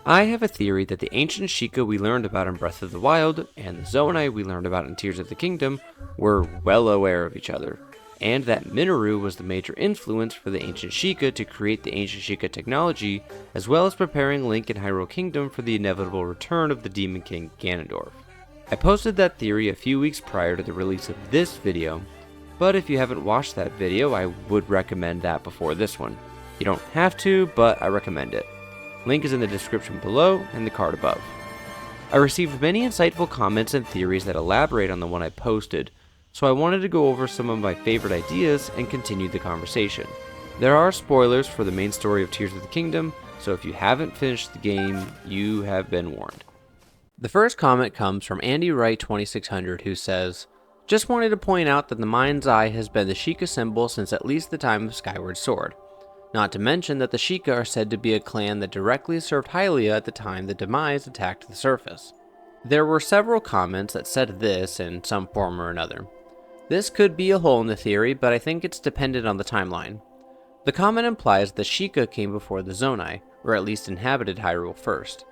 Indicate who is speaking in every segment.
Speaker 1: I have a theory that the ancient Sheikah we learned about in Breath of the Wild and the Zonai we learned about in Tears of the Kingdom were well aware of each other, and that Minoru was the major influence for the ancient Sheikah to create the ancient Sheikah technology, as well as preparing Link and Hyrule Kingdom for the inevitable return of the Demon King Ganondorf. I posted that theory a few weeks prior to the release of this video, but if you haven't watched that video, I would recommend that before this one. You don't have to, but I recommend it. Link is in the description below and the card above. I received many insightful comments and theories that elaborate on the one I posted, so I wanted to go over some of my favorite ideas and continue the conversation. There are spoilers for the main story of Tears of the Kingdom, so if you haven't finished the game, you have been warned. The first comment comes from Andy Wright 2600, who says, "Just wanted to point out that the Mind's Eye has been the Sheikah symbol since at least the time of Skyward Sword. Not to mention that the Sheikah are said to be a clan that directly served Hylia at the time the Demise attacked the surface." There were several comments that said this in some form or another. This could be a hole in the theory, but I think it's dependent on the timeline. The comment implies the Sheikah came before the Zonai, or at least inhabited Hyrule first.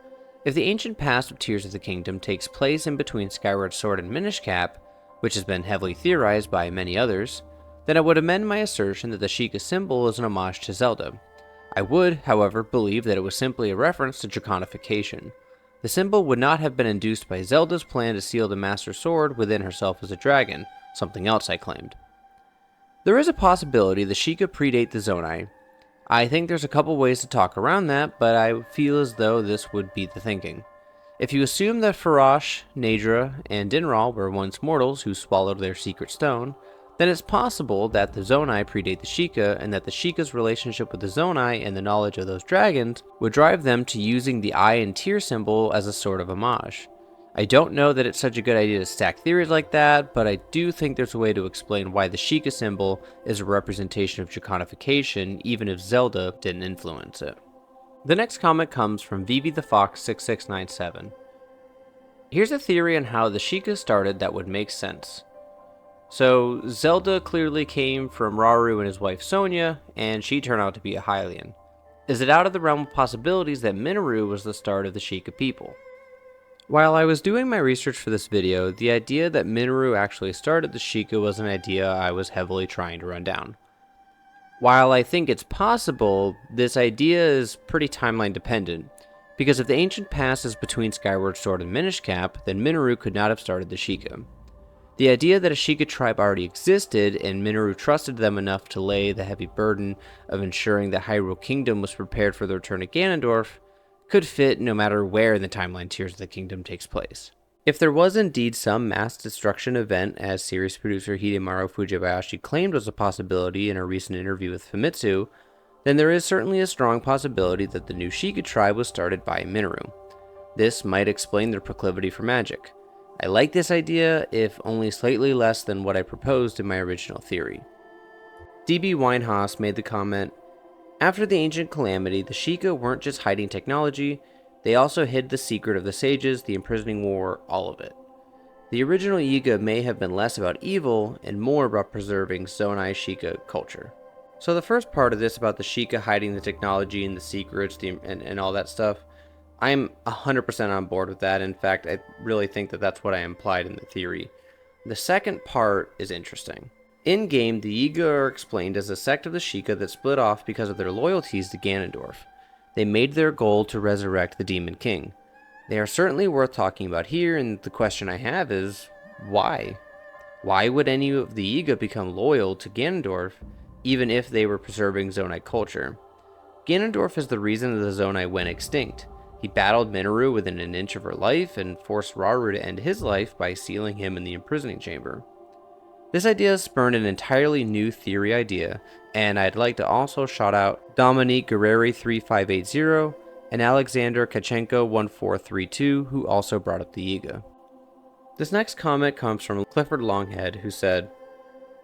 Speaker 1: If the ancient past of Tears of the Kingdom takes place in between Skyward Sword and Minish Cap, which has been heavily theorized by many others, then I would amend my assertion that the Sheikah symbol is an homage to Zelda. I would, however, believe that it was simply a reference to draconification. The symbol would not have been induced by Zelda's plan to seal the Master Sword within herself as a dragon, something else I claimed. There is a possibility the Sheikah predate the Zonai. I think there's a couple ways to talk around that, but I feel as though this would be the thinking. If you assume that Farosh, Naedra, and Dinral were once mortals who swallowed their secret stone, then it's possible that the Zonai predate the Sheikah, and that the Sheikah's relationship with the Zonai and the knowledge of those dragons would drive them to using the eye and tear symbol as a sort of homage. I don't know that it's such a good idea to stack theories like that, but I do think there's a way to explain why the Sheikah symbol is a representation of draconification, even if Zelda didn't influence it. The next comment comes from Vivi the Fox 6697. Here's a theory on how the Sheikah started that would make sense. So, Zelda clearly came from Rauru and his wife Sonia, and she turned out to be a Hylian. Is it out of the realm of possibilities that Minoru was the start of the Sheikah people? While I was doing my research for this video, the idea that Minoru actually started the Sheikah was an idea I was heavily trying to run down. While I think it's possible, this idea is pretty timeline dependent, because if the ancient past is between Skyward Sword and Minish Cap, then Minoru could not have started the Sheikah. The idea that a Sheikah tribe already existed and Minoru trusted them enough to lay the heavy burden of ensuring that Hyrule Kingdom was prepared for the return of Ganondorf could fit no matter where in the timeline Tears of the Kingdom takes place. If there was indeed some mass destruction event, as series producer Hidemaru Fujibayashi claimed was a possibility in a recent interview with Famitsu, then there is certainly a strong possibility that the new Sheikah tribe was started by Minoru. This might explain their proclivity for magic. I like this idea, if only slightly less than what I proposed in my original theory. DB Winehouse made the comment, "After the ancient calamity, the Sheikah weren't just hiding technology, they also hid the secret of the sages, the imprisoning war, all of it. The original Yiga may have been less about evil and more about preserving Zonai Sheikah culture." So the first part of this about the Sheikah hiding the technology and the secrets and all that stuff, I'm 100% on board with that. In fact, I really think that that's what I implied in the theory. The second part is interesting. In-game, the Yiga are explained as a sect of the Sheikah that split off because of their loyalties to Ganondorf. They made their goal to resurrect the Demon King. They are certainly worth talking about here, and the question I have is, why? Why would any of the Yiga become loyal to Ganondorf, even if they were preserving Zonai culture? Ganondorf is the reason the Zonai went extinct. He battled Minoru within an inch of her life and forced Rauru to end his life by sealing him in the imprisoning chamber. This idea spurned an entirely new theory idea, and I'd like to also shout out Dominique Guerreri 3580 and Alexander Kachenko 1432, who also brought up the Yiga. This next comment comes from Clifford Longhead, who said,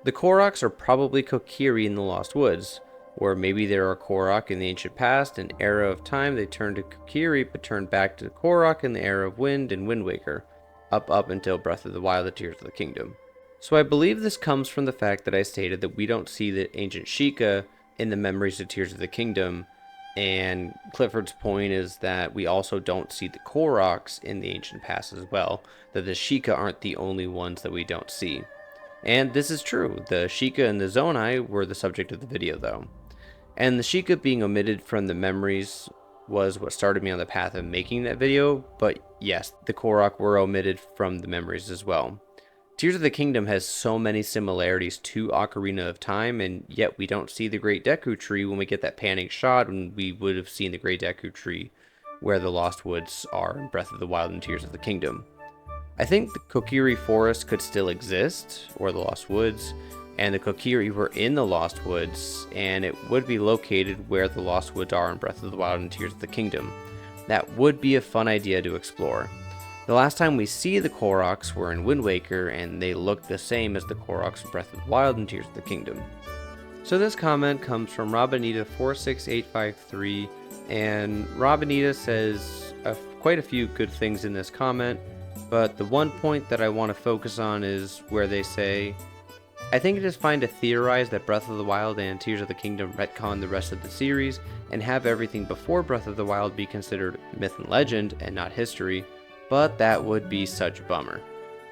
Speaker 1: "The Koroks are probably Kokiri in the Lost Woods, or maybe there are Korok in the ancient past, an era of time they turned to Kokiri but turned back to Korok in the era of Wind and Wind Waker, up until Breath of the Wild and Tears of the Kingdom." So I believe this comes from the fact that I stated that we don't see the ancient Sheikah in the memories of Tears of the Kingdom, And Clifford's point is that we also don't see the Koroks in the ancient past as well, that the Sheikah aren't the only ones that we don't see. And this is true, the Sheikah and the Zonai were the subject of the video though. And the Sheikah being omitted from the memories was what started me on the path of making that video, but yes, the Korok were omitted from the memories as well. Tears of the Kingdom has so many similarities to Ocarina of Time, and yet we don't see the Great Deku Tree when we get that panning shot when we would have seen the Great Deku Tree where the Lost Woods are in Breath of the Wild and Tears of the Kingdom. I think the Kokiri Forest could still exist, or the Lost Woods, and the Kokiri were in the Lost Woods, and it would be located where the Lost Woods are in Breath of the Wild and Tears of the Kingdom. That would be a fun idea to explore. The last time we see the Koroks were in Wind Waker, and they look the same as the Koroks in Breath of the Wild and Tears of the Kingdom. So this comment comes from Robinita46853, and Robinita says quite a few good things in this comment, but the one point that I want to focus on is where they say, I think it is fine to theorize that Breath of the Wild and Tears of the Kingdom retcon the rest of the series, and have everything before Breath of the Wild be considered myth and legend and not history, but that would be such a bummer.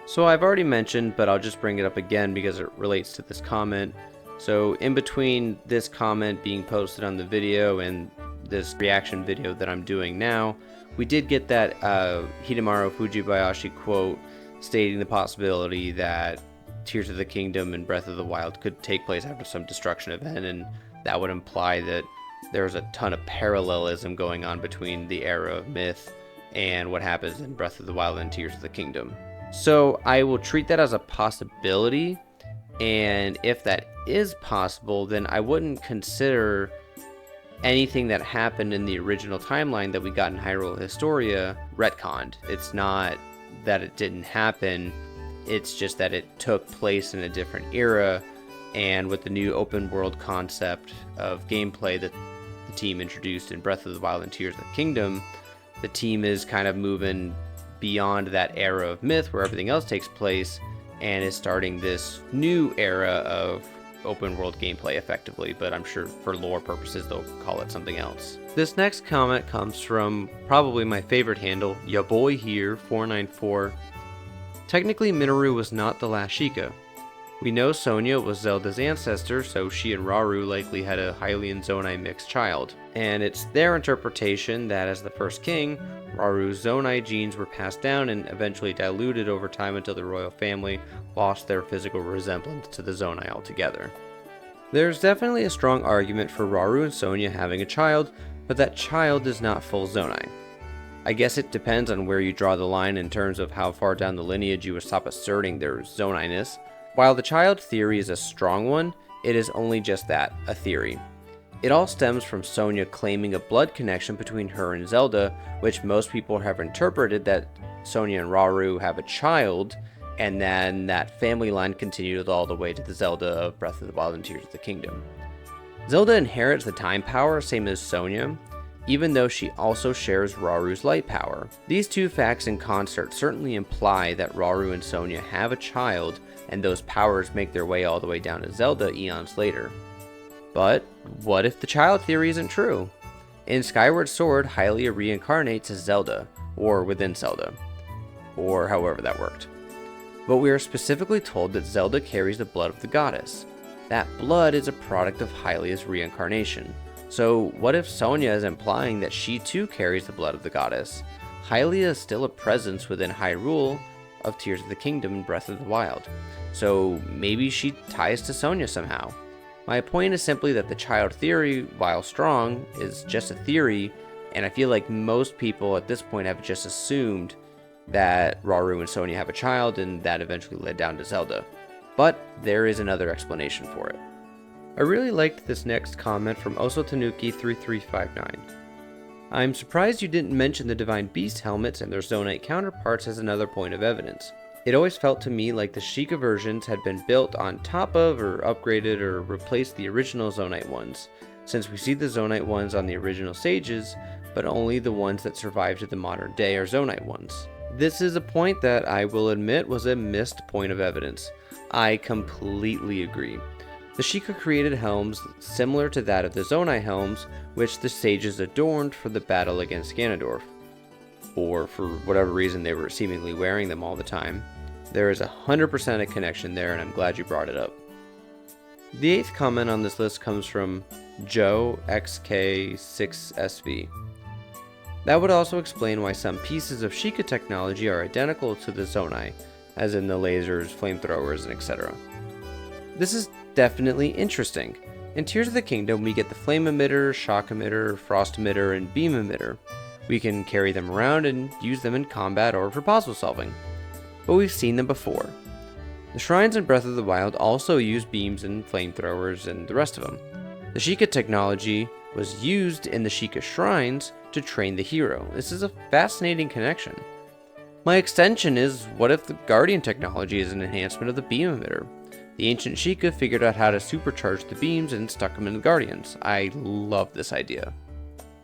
Speaker 1: So I've already mentioned, but I'll just bring it up again because it relates to this comment. So in between this comment being posted on the video and this reaction video that I'm doing now, we did get that Hidemaru Fujibayashi quote stating the possibility that Tears of the Kingdom and Breath of the Wild could take place after some destruction event, and that would imply that there's a ton of parallelism going on between the era of myth and what happens in Breath of the Wild and Tears of the Kingdom. So I will treat that as a possibility, and if that is possible, then I wouldn't consider anything that happened in the original timeline that we got in Hyrule Historia retconned. It's not that it didn't happen, it's just that it took place in a different era, and with the new open world concept of gameplay that the team introduced in Breath of the Wild and Tears of the Kingdom, the team is kind of moving beyond that era of myth where everything else takes place and is starting this new era of open world gameplay effectively, but I'm sure for lore purposes they'll call it something else. This next comment comes from probably my favorite handle, ya boy here 494. Technically Minoru was not the last Sheikah. We know Sonia was Zelda's ancestor, so she and Rauru likely had a Hylian Zonai mixed child. And it's their interpretation that as the first king, Rauru's Zonai genes were passed down and eventually diluted over time until the royal family lost their physical resemblance to the Zonai altogether. There's definitely a strong argument for Rauru and Sonia having a child, but that child is not full Zonai. I guess it depends on where you draw the line in terms of how far down the lineage you would stop asserting their Zonai-ness. While the child theory is a strong one, it is only just that, a theory. It all stems from Sonia claiming a blood connection between her and Zelda, which most people have interpreted that Sonia and Rauru have a child, and then that family line continued all the way to the Zelda of Breath of the Wild and Tears of the Kingdom. Zelda inherits the time power, same as Sonia, even though she also shares Rauru's light power. These two facts in concert certainly imply that Rauru and Sonia have a child, and those powers make their way all the way down to Zelda eons later. But what if the child theory isn't true? In Skyward Sword, Hylia reincarnates as Zelda, or within Zelda, or however that worked. But we are specifically told that Zelda carries the blood of the goddess. That blood is a product of Hylia's reincarnation. So what if Sonia is implying that she too carries the blood of the goddess? Hylia is still a presence within Hyrule of Tears of the Kingdom and Breath of the Wild. So maybe she ties to Sonia somehow. My point is simply that the child theory, while strong, is just a theory, and I feel like most people at this point have just assumed that Rauru and Sonia have a child, and that eventually led down to Zelda. But there is another explanation for it. I really liked this next comment from Osotanuki3359. I'm surprised you didn't mention the Divine Beast helmets and their Zonite counterparts as another point of evidence. It always felt to me like the Sheikah versions had been built on top of or upgraded or replaced the original Zonite ones, since we see the Zonite ones on the original stages, but only the ones that survived to the modern day are Zonite ones. This is a point that I will admit was a missed point of evidence. I completely agree. The Sheikah created helms similar to that of the Zonai helms, which the sages adorned for the battle against Ganondorf. Or for whatever reason they were seemingly wearing them all the time. There is 100% a connection there, and I'm glad you brought it up. The 8th comment on this list comes from Joe XK6SV. That would also explain why some pieces of Sheikah technology are identical to the Zonai, as in the lasers, flamethrowers, and etc. This is definitely interesting. In Tears of the Kingdom, we get the flame emitter, shock emitter, frost emitter, and beam emitter. We can carry them around and use them in combat or for puzzle solving. But we've seen them before. The shrines in Breath of the Wild also use beams and flamethrowers and the rest of them. The Sheikah technology was used in the Sheikah shrines to train the hero. This is a fascinating connection. My extension is, what if the Guardian technology is an enhancement of the beam emitter? The ancient Sheikah figured out how to supercharge the beams and stuck them in the Guardians. I love this idea.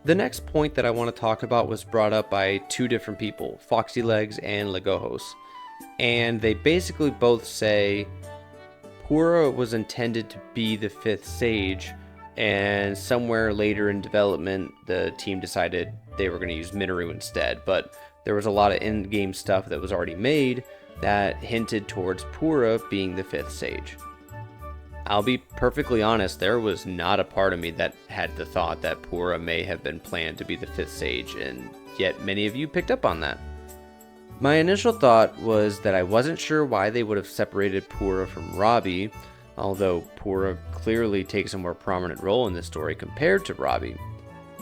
Speaker 1: The next point that I want to talk about was brought up by two different people, Foxy Legs and Legojos. And they basically both say Purah was intended to be the 5th sage, and somewhere later in development the team decided they were going to use Minoru instead, but there was a lot of in-game stuff that was already made that hinted towards Purah being the 5th sage. I'll be perfectly honest, there was not a part of me that had the thought that Purah may have been planned to be the 5th sage, and yet many of you picked up on that. My initial thought was that I wasn't sure why they would have separated Purah from Robbie, although Purah clearly takes a more prominent role in this story compared to Robbie.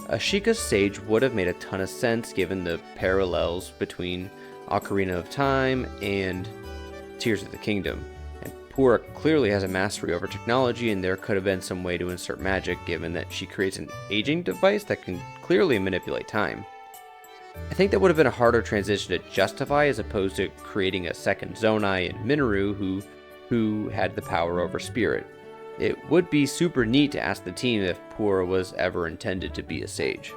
Speaker 1: A Sheikah sage would have made a ton of sense given the parallels between Ocarina of Time and Tears of the Kingdom, and Purah clearly has a mastery over technology, and there could have been some way to insert magic given that she creates an aging device that can clearly manipulate time. I think that would have been a harder transition to justify as opposed to creating a second Zonai and Minoru who had the power over spirit. It would be super neat to ask the team if Purah was ever intended to be a sage.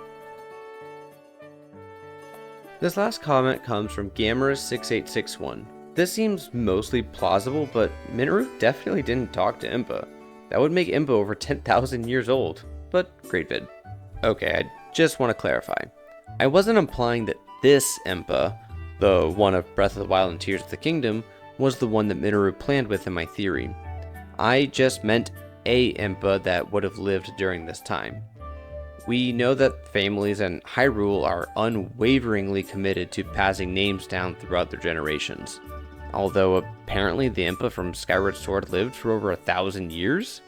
Speaker 1: This last comment comes from Gamera6861. This seems mostly plausible, but Minoru definitely didn't talk to Impa. That would make Impa over 10,000 years old, but great vid. Okay, I just want to clarify. I wasn't implying that this Impa, the one of Breath of the Wild and Tears of the Kingdom, was the one that Minoru planned with in my theory. I just meant a Impa that would have lived during this time. We know that families in Hyrule are unwaveringly committed to passing names down throughout their generations. Although apparently the Impa from Skyward Sword lived for over 1,000 years?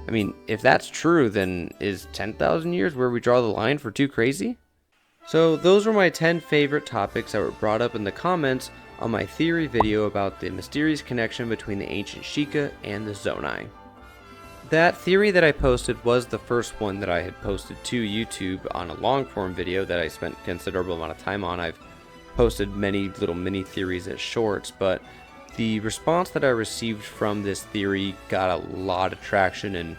Speaker 1: I mean, if that's true, then is 10,000 years where we draw the line for too crazy? So those were my 10 favorite topics that were brought up in the comments on my theory video about the mysterious connection between the ancient Sheikah and the Zonai. That theory that I posted was the first one that I had posted to YouTube on a long form video that I spent a considerable amount of time on. I've posted many little mini theories as shorts, but the response that I received from this theory got a lot of traction, and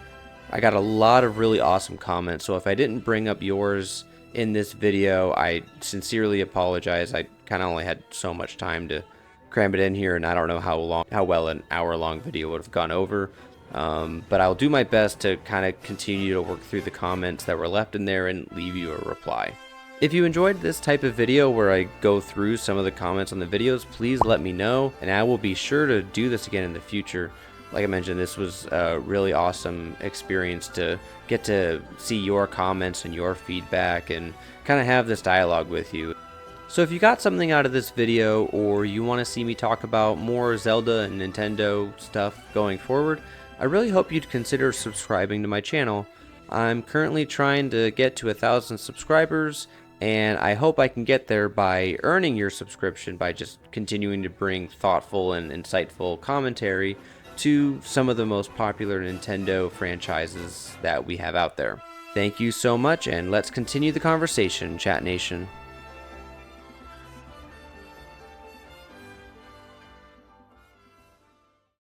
Speaker 1: I got a lot of really awesome comments. So if I didn't bring up yours in this video, I sincerely apologize. I kind of only had so much time to cram it in here, and I don't know how well an hour-long video would have gone over. But I'll do my best to kind of continue to work through the comments that were left in there and leave you a reply. If you enjoyed this type of video where I go through some of the comments on the videos, please let me know, and I will be sure to do this again in the future. Like I mentioned, this was a really awesome experience to get to see your comments and your feedback and kind of have this dialogue with you. So if you got something out of this video, or you want to see me talk about more Zelda and Nintendo stuff going forward, I really hope you'd consider subscribing to my channel. I'm currently trying to get to 1,000 subscribers, and I hope I can get there by earning your subscription by just continuing to bring thoughtful and insightful commentary to some of the most popular Nintendo franchises that we have out there. Thank you so much, and let's continue the conversation, ChatNation.